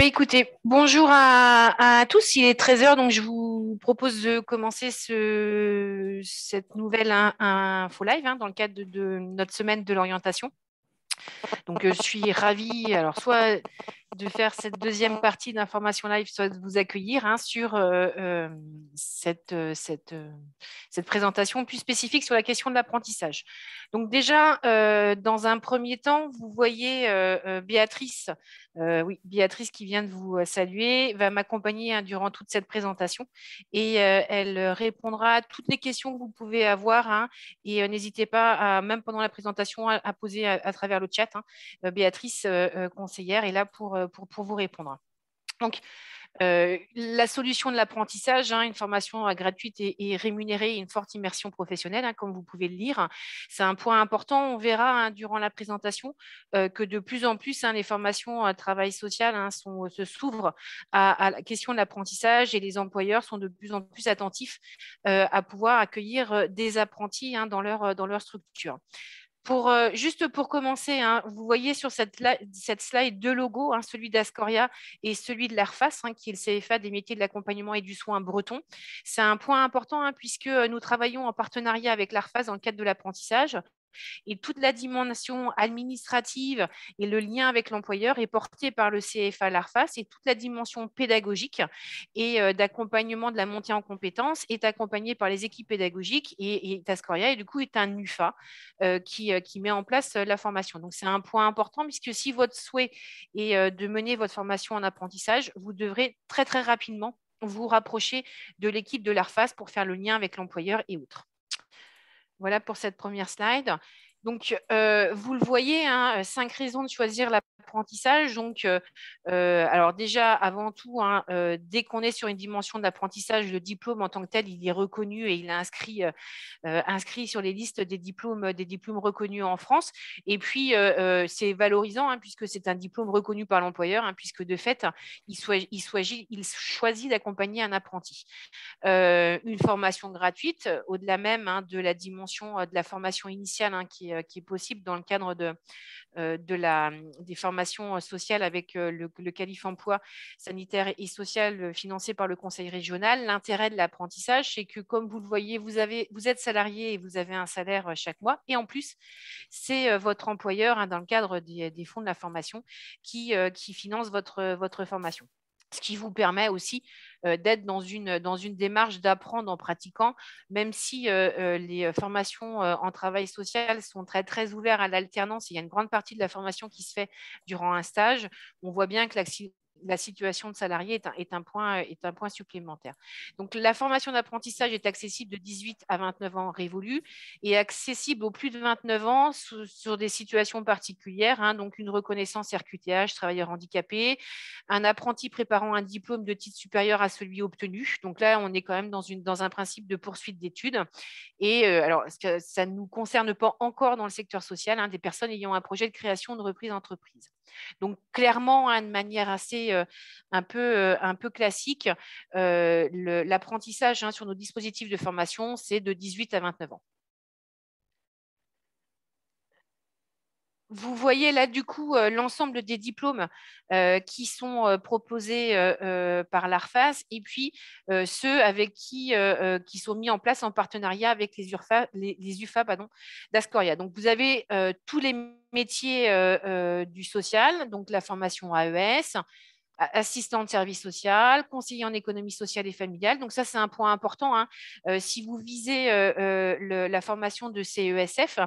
Oui, écoutez, bonjour à tous. Il est 13 heures, donc je vous propose de commencer cette nouvelle info live dans le cadre de notre semaine de l'orientation. Donc, je suis ravie, alors, soit de faire cette deuxième partie d'information live, soit de vous accueillir sur cette présentation plus spécifique sur la question de l'apprentissage. Donc, déjà, dans un premier temps, vous voyez Béatrice, oui, Béatrice qui vient de vous saluer, va m'accompagner durant toute cette présentation et elle répondra à toutes les questions que vous pouvez avoir et n'hésitez pas, même pendant la présentation, à poser à travers le chat. Béatrice, conseillère, est là pour vous répondre. Donc, la solution de l'apprentissage, une formation gratuite et rémunérée, une forte immersion professionnelle, comme vous pouvez le lire. C'est un point important. On verra durant la présentation que de plus en plus, les formations travail social s'ouvrent à la question de l'apprentissage et les employeurs sont de plus en plus attentifs à pouvoir accueillir des apprentis dans leur structure. Juste pour commencer, vous voyez sur cette slide deux logos, celui d'Ascoria et celui de l'ARFAS, qui est le CFA des métiers de l'accompagnement et du soin breton. C'est un point important puisque nous travaillons en partenariat avec l'ARFAS dans le cadre de l'apprentissage. Et toute la dimension administrative et le lien avec l'employeur est porté par le CFA l'ARFAS et toute la dimension pédagogique et d'accompagnement de la montée en compétences est accompagnée par les équipes pédagogiques et Tascoria et du coup est un UFA qui met en place la formation. Donc c'est un point important puisque si votre souhait est de mener votre formation en apprentissage, vous devrez très très rapidement vous rapprocher de l'équipe de l'ARFAS pour faire le lien avec l'employeur et autres. Voilà pour cette première slide. Donc, vous le voyez, 5 raisons de choisir l'apprentissage. Donc, alors déjà, avant tout, dès qu'on est sur une dimension d'apprentissage, le diplôme en tant que tel, il est reconnu et il est inscrit sur les listes des diplômes reconnus en France. Et puis, c'est valorisant puisque c'est un diplôme reconnu par l'employeur, puisque de fait, il choisit d'accompagner un apprenti. Une formation gratuite, au-delà même de la dimension de la formation initiale qui est possible dans le cadre des formations sociales avec le Calif emploi sanitaire et social financé par le Conseil régional. L'intérêt de l'apprentissage, c'est que, comme vous le voyez, vous êtes salarié et vous avez un salaire chaque mois. Et en plus, c'est votre employeur, dans le cadre des fonds de la formation, qui finance votre formation. Ce qui vous permet aussi d'être dans une démarche d'apprendre en pratiquant, même si les formations en travail social sont très, très ouvertes à l'alternance. Il y a une grande partie de la formation qui se fait durant un stage. On voit bien que la situation de salarié est un point supplémentaire. Donc, la formation d'apprentissage est accessible de 18 à 29 ans révolus et accessible aux plus de 29 ans sur des situations particulières, donc une reconnaissance RQTH, travailleur handicapé, un apprenti préparant un diplôme de titre supérieur à celui obtenu. Donc là, on est quand même dans un principe de poursuite d'études. Et alors, ça ne nous concerne pas encore dans le secteur social, des personnes ayant un projet de création de reprise d'entreprise. Donc, clairement, de manière assez un peu classique, l'apprentissage sur nos dispositifs de formation, c'est de 18 à 29 ans. Vous voyez là, du coup, l'ensemble des diplômes qui sont proposés par l'ARFAS et puis ceux qui sont mis en place en partenariat avec les UFA d'Ascoria. Donc, vous avez tous les métiers du social, donc la formation AES, assistant de service social, conseiller en économie sociale et familiale. Donc ça, c'est un point important. Si vous visez la formation de CESF,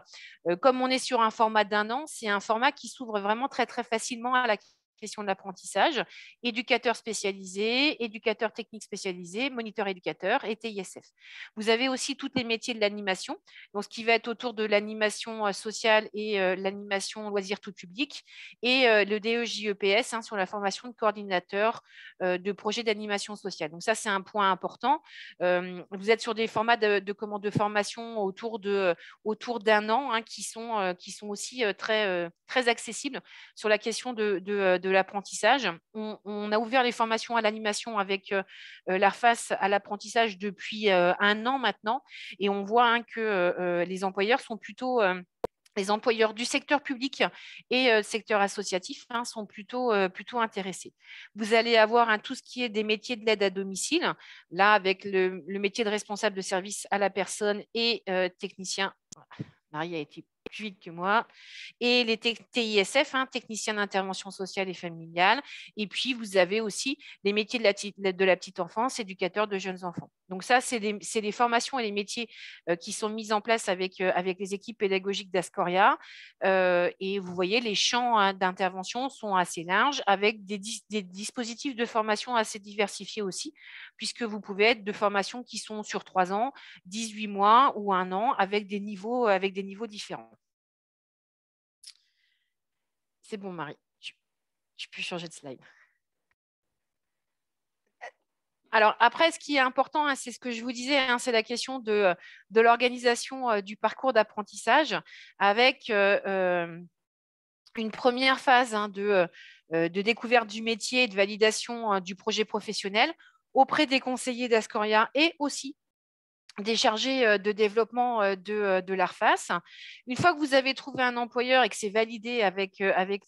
comme on est sur un format d'un an, c'est un format qui s'ouvre vraiment très, très facilement à la question de l'apprentissage, éducateur spécialisé, éducateur technique spécialisé, moniteur éducateur et TISF. Vous avez aussi tous les métiers de l'animation, donc ce qui va être autour de l'animation sociale et l'animation loisirs tout public, et le DEJEPS sur la formation de coordinateur de projets d'animation sociale. Donc ça, c'est un point important. Vous êtes sur des formats de formation autour d'un an qui sont aussi très, très accessibles sur la question de l'apprentissage. On a ouvert les formations à l'animation avec l'ARFAS à l'apprentissage depuis un an maintenant et on voit que les employeurs sont plutôt les employeurs du secteur public et secteur associatif sont plutôt intéressés. Vous allez avoir tout ce qui est des métiers de l'aide à domicile, là avec le métier de responsable de service à la personne et technicien. Marie a été plus vite que moi. Et les TISF, techniciens d'intervention sociale et familiale. Et puis, vous avez aussi les métiers de la petite enfance, éducateurs de jeunes enfants. Donc ça, c'est les formations et les métiers qui sont mis en place avec les équipes pédagogiques d'Ascoria. Et vous voyez, les champs d'intervention sont assez larges avec des dispositifs de formation assez diversifiés aussi, puisque vous pouvez être de formations qui sont sur 3 ans, 18 mois ou 1 an avec des niveaux différents. C'est bon, Marie. Je peux changer de slide. Alors après, ce qui est important, c'est ce que je vous disais, c'est la question de l'organisation du parcours d'apprentissage avec une première phase de découverte du métier et de validation du projet professionnel auprès des conseillers d'Ascoria et aussi des chargés de développement de l'ARFAS. Une fois que vous avez trouvé un employeur et que c'est validé avec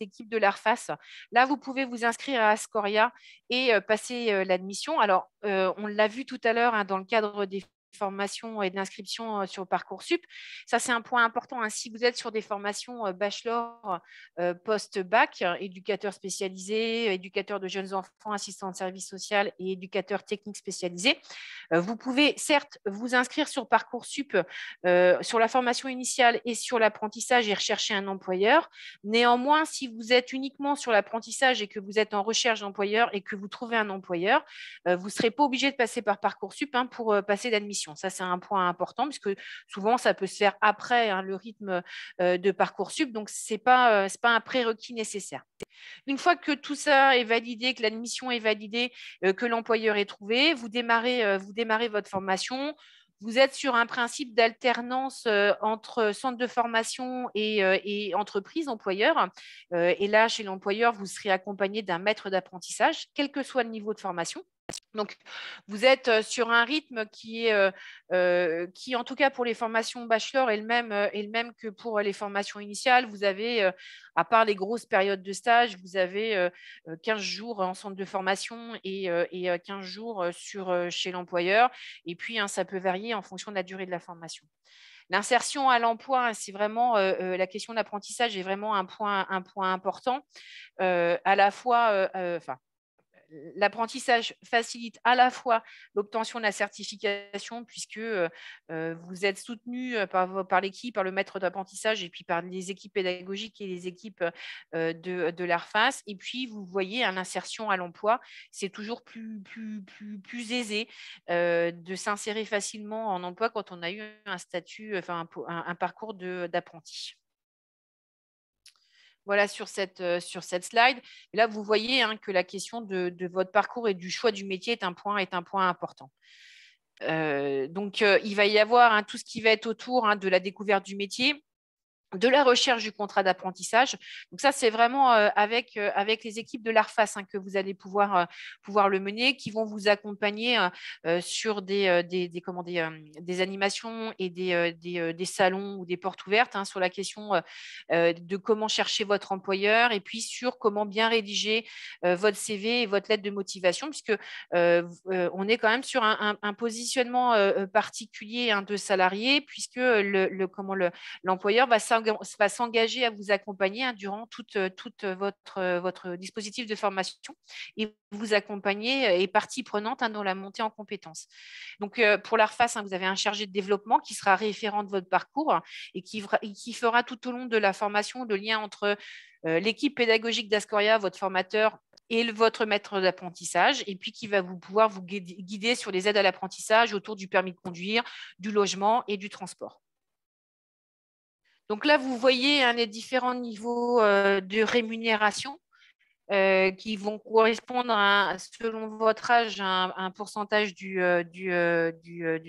l'équipe de l'ARFAS, là, vous pouvez vous inscrire à Ascoria et passer l'admission. Alors, on l'a vu tout à l'heure dans le cadre des formations et de l'inscription sur Parcoursup. Ça, c'est un point important. Si vous êtes sur des formations bachelor, post-bac, éducateur spécialisé, éducateur de jeunes enfants, assistant de service social et éducateur technique spécialisé, vous pouvez certes vous inscrire sur Parcoursup sur la formation initiale et sur l'apprentissage et rechercher un employeur. Néanmoins, si vous êtes uniquement sur l'apprentissage et que vous êtes en recherche d'employeur et que vous trouvez un employeur, vous ne serez pas obligé de passer par Parcoursup pour passer l'admission. Ça, c'est un point important puisque souvent, ça peut se faire après le rythme de Parcoursup. Donc, ce n'est pas un prérequis nécessaire. Une fois que tout ça est validé, que l'admission est validée, que l'employeur est trouvé, vous démarrez votre formation. Vous êtes sur un principe d'alternance entre centre de formation et entreprise, employeur. Et là, chez l'employeur, vous serez accompagné d'un maître d'apprentissage, quel que soit le niveau de formation. Donc, vous êtes sur un rythme qui, en tout cas pour les formations bachelor, est le même que pour les formations initiales. Vous avez, à part les grosses périodes de stage, vous avez 15 jours en centre de formation et 15 jours chez l'employeur. Et puis, ça peut varier en fonction de la durée de la formation. L'insertion à l'emploi, c'est vraiment la question de l'apprentissage est vraiment un point important. À la fois, l'apprentissage facilite à la fois l'obtention de la certification puisque vous êtes soutenu par l'équipe, par le maître d'apprentissage et puis par les équipes pédagogiques et les équipes de l'ARFAS. Et puis, vous voyez, l'insertion à l'emploi, c'est toujours plus aisé de s'insérer facilement en emploi quand on a eu un statut, un parcours d'apprenti. Voilà sur cette slide. Et là, vous voyez que la question de votre parcours et du choix du métier est un point important. Donc, il va y avoir tout ce qui va être autour de la découverte du métier, de la recherche du contrat d'apprentissage. Donc ça, c'est vraiment avec les équipes de l'ARFAS que vous allez pouvoir le mener, qui vont vous accompagner sur des animations et des salons ou des portes ouvertes sur la question de comment chercher votre employeur et puis sur comment bien rédiger votre CV et votre lettre de motivation, puisque on est quand même sur un positionnement particulier de salarié, puisque l'employeur va s'engager à vous accompagner durant toute votre dispositif de formation et vous accompagner et partie prenante dans la montée en compétences. Donc, pour l'ARFAS, vous avez un chargé de développement qui sera référent de votre parcours et qui fera tout au long de la formation le lien entre l'équipe pédagogique d'Ascoria, votre formateur, et votre maître d'apprentissage, et puis qui va pouvoir vous guider sur les aides à l'apprentissage autour du permis de conduire, du logement et du transport. Donc là, vous voyez les différents niveaux de rémunération. qui vont correspondre, selon votre âge, à un pourcentage du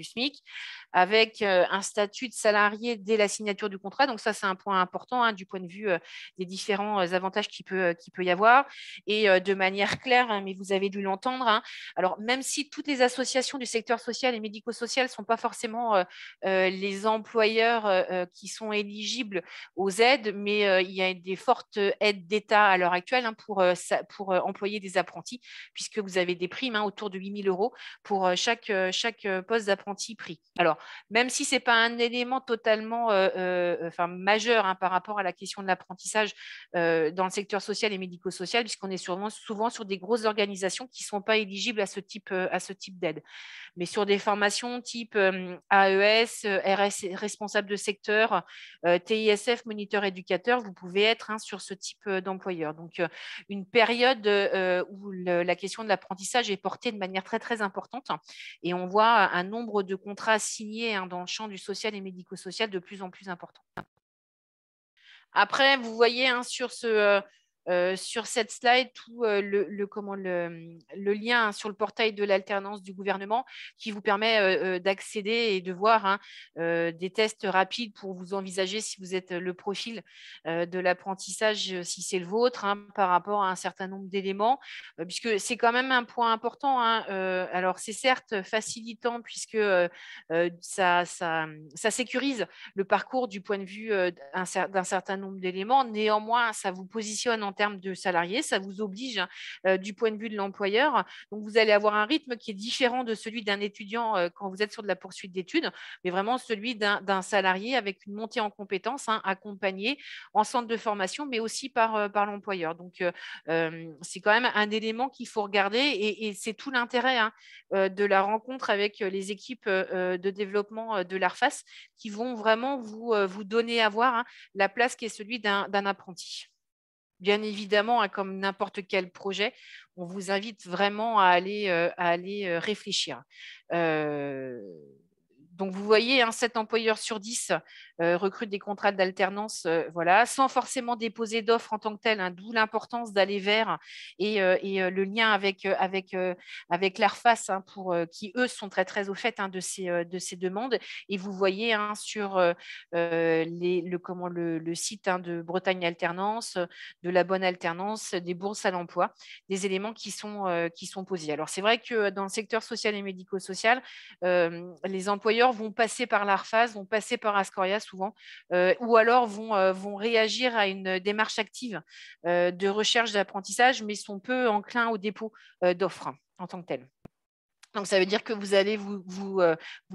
SMIC, avec un statut de salarié dès la signature du contrat. Donc ça, c'est un point important du point de vue des différents avantages qu'il peut y avoir. Et de manière claire, mais vous avez dû l'entendre, alors même si toutes les associations du secteur social et médico-social ne sont pas forcément les employeurs qui sont éligibles aux aides, mais il y a des fortes aides d'État à l'heure actuelle pour employer des apprentis, puisque vous avez des primes autour de 8 000 € pour chaque poste d'apprenti pris. Alors, même si ce n'est pas un élément totalement majeur par rapport à la question de l'apprentissage dans le secteur social et médico-social, puisqu'on est souvent sur des grosses organisations qui ne sont pas éligibles à ce type d'aide. Mais sur des formations type AES, responsable de secteur, TISF, moniteur éducateur, vous pouvez être sur ce type d'employeur. Donc, une période où la question de l'apprentissage est portée de manière très, très importante. Et on voit un nombre de contrats signés dans le champ du social et médico-social de plus en plus important. Après, vous voyez sur cette slide tout le lien sur le portail de l'alternance du gouvernement qui vous permet d'accéder et de voir des tests rapides pour vous envisager si vous êtes le profil de l'apprentissage, si c'est le vôtre, par rapport à un certain nombre d'éléments, puisque c'est quand même un point important. Alors, c'est certes facilitant puisque ça sécurise le parcours du point de vue d'un certain nombre d'éléments. Néanmoins, ça vous positionne en termes de salariés, ça vous oblige du point de vue de l'employeur. Donc, vous allez avoir un rythme qui est différent de celui d'un étudiant quand vous êtes sur de la poursuite d'études, mais vraiment celui d'un salarié avec une montée en compétences accompagné en centre de formation, mais aussi par l'employeur. Donc, c'est quand même un élément qu'il faut regarder et c'est tout l'intérêt de la rencontre avec les équipes de développement de l'ARFAS qui vont vraiment vous donner à voir la place qui est celui d'un apprenti. Bien évidemment, comme n'importe quel projet, on vous invite vraiment à aller réfléchir. Donc, vous voyez, 7 employeurs sur 10 recrutent des contrats d'alternance, voilà, sans forcément déposer d'offres en tant que telles, d'où l'importance d'aller vers et le lien avec l'ARFAS qui, eux, sont très, très au fait de ces demandes. Et vous voyez sur le site de Bretagne Alternance, de la Bonne Alternance, des bourses à l'emploi, des éléments qui sont posés. Alors, c'est vrai que dans le secteur social et médico-social, les employeurs vont passer par l'ARFAS, vont passer par Ascoria souvent, ou alors vont réagir à une démarche active de recherche d'apprentissage, mais sont peu enclins au dépôt d'offres en tant que tel. Donc, ça veut dire que vous allez vous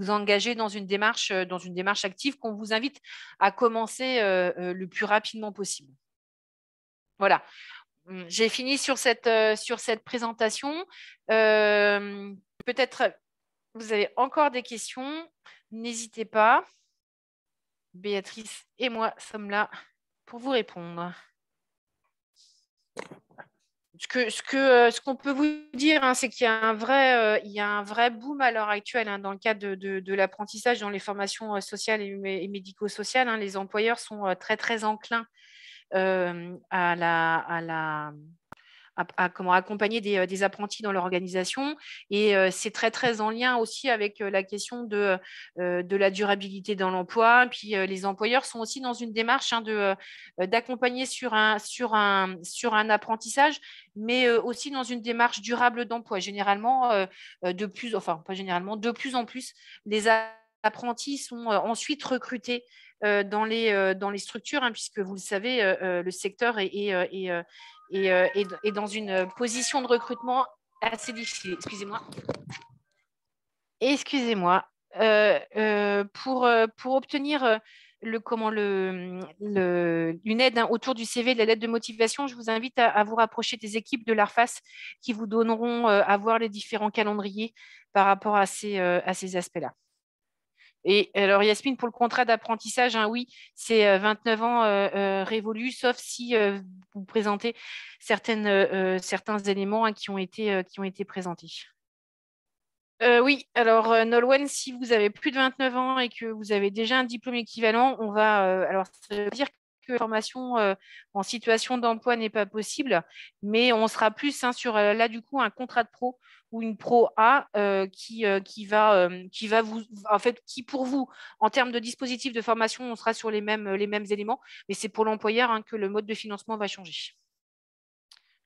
engager dans une démarche active qu'on vous invite à commencer le plus rapidement possible. Voilà. J'ai fini sur cette présentation. Peut-être vous avez encore des questions. N'hésitez pas. Béatrice et moi sommes là pour vous répondre. Ce qu'on peut vous dire, c'est qu'il y a un vrai boom à l'heure actuelle dans le cadre de l'apprentissage dans les formations sociales et médico-sociales. Les employeurs sont très, très enclins à accompagner des apprentis dans leur organisation. Et c'est très, très en lien aussi avec la question de la durabilité dans l'emploi. Puis les employeurs sont aussi dans une démarche d'accompagner sur un apprentissage, mais aussi dans une démarche durable d'emploi. Généralement, de plus en plus, les apprentis sont ensuite recrutés dans les structures, puisque vous le savez, le secteur est dans une position de recrutement assez difficile. Excusez-moi. Pour obtenir une aide autour du CV, de la lettre de motivation, je vous invite à vous rapprocher des équipes de l'ARFAS qui vous donneront à voir les différents calendriers par rapport à ces aspects-là. Et alors, Yasmine, pour le contrat d'apprentissage, oui, c'est 29 ans révolus, sauf si vous présentez certains éléments qui ont été présentés. Oui, alors Nolwenn, si vous avez plus de 29 ans et que vous avez déjà un diplôme équivalent, alors ça veut dire que la formation en situation d'emploi n'est pas possible, mais on sera plus sur là du coup un contrat de pro ou une pro A qui va vous, en fait, qui pour vous, en termes de dispositif de formation, on sera sur les mêmes éléments, mais c'est pour l'employeur que le mode de financement va changer.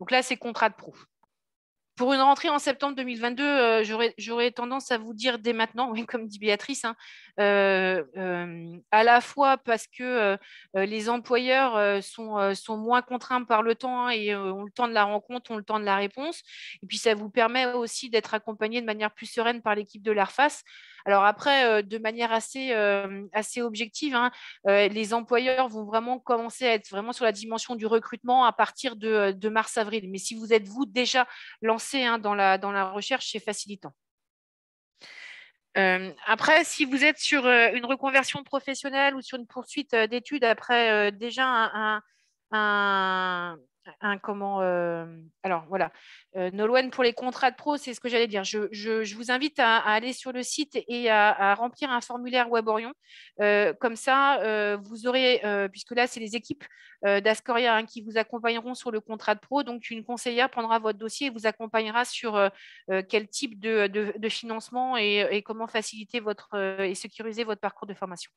Donc là, c'est contrat de pro. Pour une rentrée en septembre 2022, j'aurais tendance à vous dire dès maintenant, oui, comme dit Béatrice, à la fois parce que les employeurs sont moins contraints par le temps et ont le temps de la rencontre, ont le temps de la réponse. Et puis, ça vous permet aussi d'être accompagné de manière plus sereine par l'équipe de l'ARFAS. Alors après, de manière assez objective, les employeurs vont vraiment commencer à être vraiment sur la dimension du recrutement à partir de mars-avril. Mais si vous êtes, vous, déjà lancé dans la recherche, c'est facilitant. Après, si vous êtes sur une reconversion professionnelle ou sur une poursuite d'études après déjà alors voilà, Nolwenn, pour les contrats de pro, c'est ce que j'allais dire. Je vous invite à aller sur le site et à remplir un formulaire Weborion. Comme ça, vous aurez, puisque là, c'est les équipes d'Ascoria qui vous accompagneront sur le contrat de pro. Donc, une conseillère prendra votre dossier et vous accompagnera sur quel type de financement et comment faciliter et sécuriser votre parcours de formation.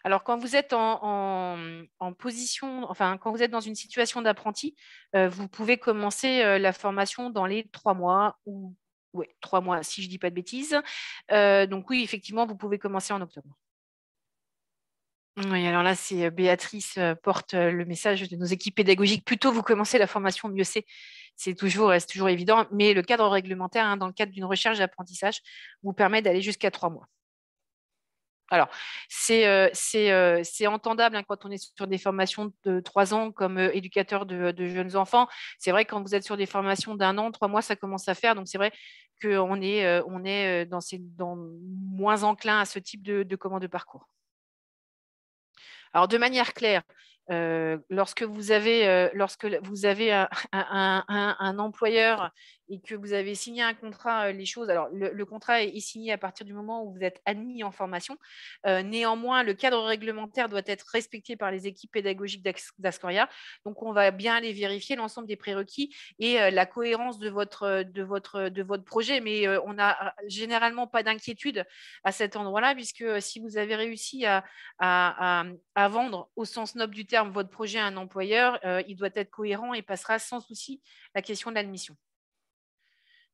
Alors, quand vous êtes en position, enfin, quand vous êtes dans une situation d'apprenti, vous pouvez commencer la formation dans les 3 mois ou 3 mois, si je ne dis pas de bêtises. Donc oui, effectivement, vous pouvez commencer en octobre. Oui, alors là, c'est Béatrice porte le message de nos équipes pédagogiques. Plus tôt vous commencez la formation, mieux c'est. C'est toujours évident, mais le cadre réglementaire, dans le cadre d'une recherche d'apprentissage, vous permet d'aller jusqu'à 3 mois. Alors, c'est entendable quand on est sur des formations de 3 ans comme éducateur de jeunes enfants. C'est vrai que quand vous êtes sur des formations d'1 an, 3 mois, ça commence à faire. Donc, c'est vrai qu'on est moins enclin à ce type de parcours. Alors, de manière claire, lorsque vous avez un employeur et que vous avez signé un contrat, les choses, alors le contrat est signé à partir du moment où vous êtes admis en formation. Néanmoins, le cadre réglementaire doit être respecté par les équipes pédagogiques d'Ascoria. Donc, on va bien aller vérifier l'ensemble des prérequis et la cohérence de votre projet. Mais on n'a généralement pas d'inquiétude à cet endroit-là, puisque si vous avez réussi à vendre au sens noble du terme votre projet à un employeur, il doit être cohérent et passera sans souci la question de l'admission.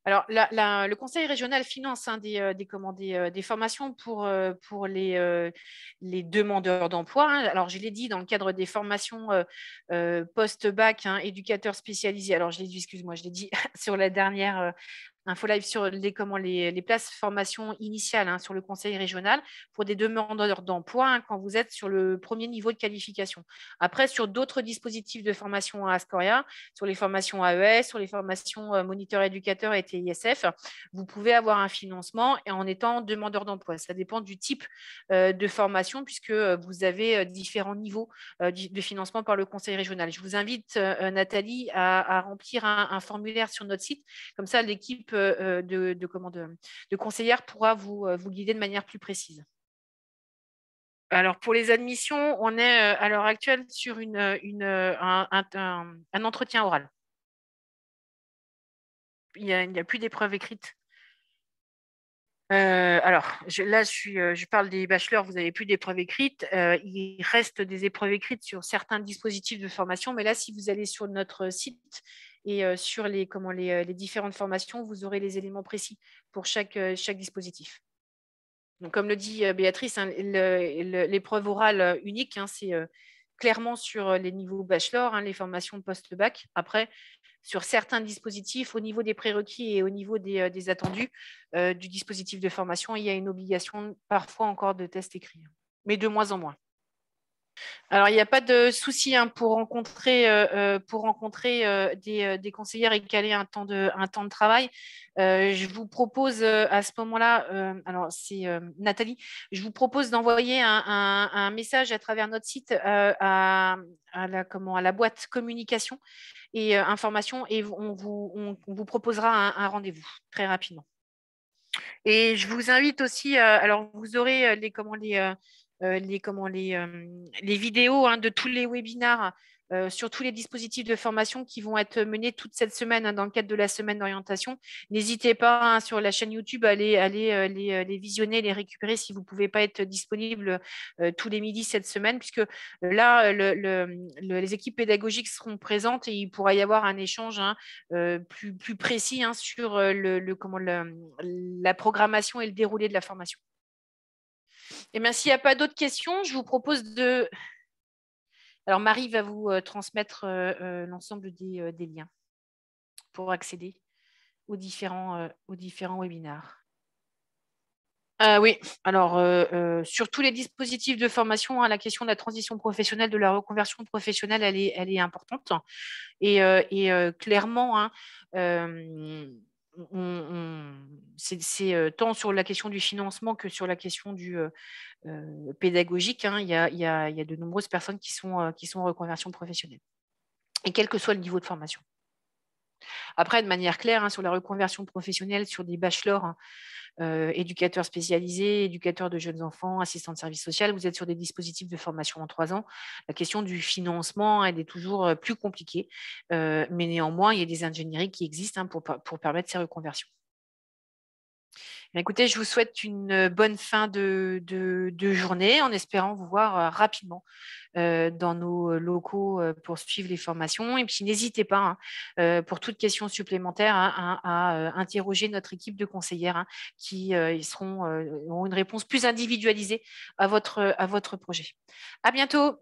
Alors, le Conseil régional finance des formations pour les demandeurs d'emploi. Alors, je l'ai dit, dans le cadre des formations post-bac, éducateurs spécialisés. Alors, je l'ai dit, excuse-moi, je l'ai dit sur la dernière info live sur les places formation initiale sur le conseil régional pour des demandeurs d'emploi quand vous êtes sur le premier niveau de qualification. Après, sur d'autres dispositifs de formation à Ascoria, sur les formations AES, sur les formations moniteur éducateur et TISF, vous pouvez avoir un financement et en étant demandeur d'emploi. Ça dépend du type de formation puisque vous avez différents niveaux de financement par le conseil régional. Je vous invite, Nathalie, à remplir un formulaire sur notre site. Comme ça, l'équipe de conseillère pourra vous guider de manière plus précise. Alors, pour les admissions, on est à l'heure actuelle sur un entretien oral. Il n'y a plus d'épreuves écrites. Alors, je parle des bachelors, vous n'avez plus d'épreuves écrites. Il reste des épreuves écrites sur certains dispositifs de formation, mais là, si vous allez sur notre site et sur les différentes formations, vous aurez les éléments précis pour chaque dispositif. Donc, comme le dit Béatrice, l'épreuve orale unique, c'est clairement sur les niveaux bachelor, les formations post-bac. Après, sur certains dispositifs, au niveau des prérequis et au niveau des attendus du dispositif de formation, il y a une obligation parfois encore de tests écrits, mais de moins en moins. Alors, il n'y a pas de souci pour rencontrer des conseillères et caler un temps de travail. Je vous propose à ce moment-là, alors c'est Nathalie, je vous propose d'envoyer un message à travers notre site à la boîte communication et information et on vous proposera un rendez-vous très rapidement. Et je vous invite aussi, alors vous aurez les vidéos de tous les webinaires sur tous les dispositifs de formation qui vont être menés toute cette semaine dans le cadre de la semaine d'orientation. N'hésitez pas sur la chaîne YouTube à aller les visionner, les récupérer si vous ne pouvez pas être disponible tous les midis cette semaine, puisque là, les équipes pédagogiques seront présentes et il pourra y avoir un échange plus précis sur la programmation et le déroulé de la formation. Et bien, s'il n'y a pas d'autres questions, je vous propose de... Alors, Marie va vous transmettre l'ensemble des liens pour accéder aux différents webinaires. Oui, alors sur tous les dispositifs de formation, la question de la transition professionnelle, de la reconversion professionnelle, elle est importante. Et clairement, c'est tant sur la question du financement que sur la question du pédagogique. Il y a de nombreuses personnes qui sont en reconversion professionnelle, et quel que soit le niveau de formation. Après, de manière claire, sur la reconversion professionnelle, sur des bachelors, éducateurs spécialisés, éducateurs de jeunes enfants, assistants de service social, vous êtes sur des dispositifs de formation en 3 ans. La question du financement, elle est toujours plus compliquée, mais néanmoins, il y a des ingénieries qui existent pour permettre ces reconversions. Écoutez, je vous souhaite une bonne fin de journée en espérant vous voir rapidement dans nos locaux pour suivre les formations. Et puis, n'hésitez pas pour toute question supplémentaire à interroger notre équipe de conseillères qui auront une réponse plus individualisée à votre projet. À bientôt.